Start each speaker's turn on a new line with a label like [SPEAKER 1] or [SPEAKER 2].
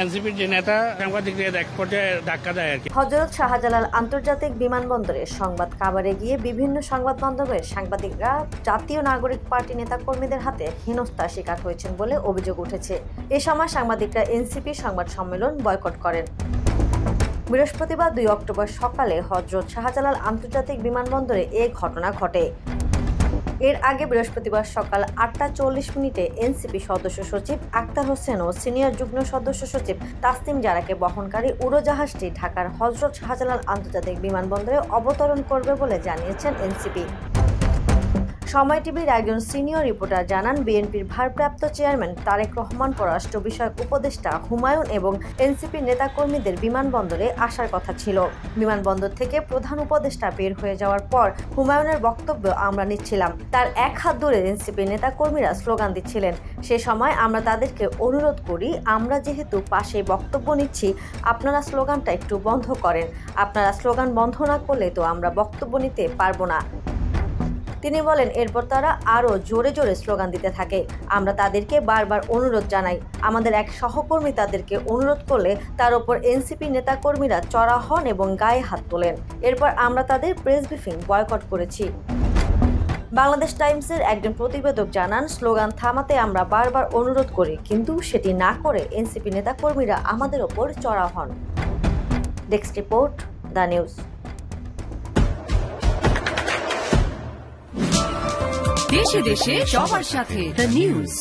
[SPEAKER 1] এনসিপির যে নেতা সাংবাদিকদের এক পর্যায়ে ধাক্কা দেয় আর কি।
[SPEAKER 2] হযরত শাহজালাল আন্তর্জাতিক বিমানবন্দরে সংবাদ কাভারে গিয়ে বিভিন্ন সংবাদ মাধ্যমের সাংবাদিকরা জাতীয় নাগরিক পার্টি নেতাকর্মীদের হাতে হেনস্থার শিকার হয়েছেন বলে অভিযোগ উঠেছে। এ সময় সাংবাদিকরা এনসিপি সংবাদ সম্মেলন বয়কট করেন। বৃহস্পতিবার 2 অক্টোবর সকালে হযরত শাহজালাল আন্তর্জাতিক বিমানবন্দরে এ ঘটনা ঘটে। এর আগে বৃহস্পতিবার সকাল 8টা 40 মিনিটে এনসিপি সদস্য সচিব আক্তার হোসেন ও সিনিয়র যুগ্ম সদস্য সচিব তাসনিম জারাকে বহনকারী উড়োজাহাজটি ঢাকার হযরত শাহজালাল আন্তর্জাতিক বিমানবন্দরে অবতরণ করবে বলে জানিয়েছেন এনসিপি। সময় টিভির একজন সিনিয়র রিপোর্টার জানান, বিএনপির ভারপ্রাপ্ত চেয়ারম্যান তারেক রহমান, পররাষ্ট্র বিষয়ক উপদেষ্টা হুমায়ুন এবং এনসিপির নেতাকর্মীদের বিমানবন্দরে আসার কথা ছিল। বিমানবন্দর থেকে প্রধান উপদেষ্টা বের হয়ে যাওয়ার পর হুমায়ুনের বক্তব্য আমরা নিচ্ছিলাম। তার এক হাত দূরে এনসিপির নেতাকর্মীরা স্লোগান দিচ্ছিলেন। সে সময় আমরা তাদেরকে অনুরোধ করি, আমরা যেহেতু পাশে বক্তব্য নিচ্ছি, আপনারা স্লোগানটা একটু বন্ধ করেন। আপনারা স্লোগান বন্ধ না করলে তো আমরা বক্তব্য নিতে পারবো না। তিনি বলেন, এরপর তারা আরও জোরে জোরে স্লোগান দিতে থাকে। আমরা তাদেরকে বারবার অনুরোধ জানাই। আমাদের এক সহকর্মী তাদেরকে অনুরোধ করলে তার ওপর এনসিপি নেতাকর্মীরা চড়া হন এবং গায়ে হাত তোলেন। এরপর আমরা তাদের প্রেস ব্রিফিং বয়কট করেছি। বাংলাদেশ টাইমসের একজন প্রতিবেদক জানান, স্লোগান থামাতে আমরা বারবার অনুরোধ করি, কিন্তু সেটি না করে এনসিপি নেতাকর্মীরা আমাদের ওপর চড়া হন। Desk report, the news.
[SPEAKER 3] দেশে দেশে সবার সাথে দ্য নিউজ।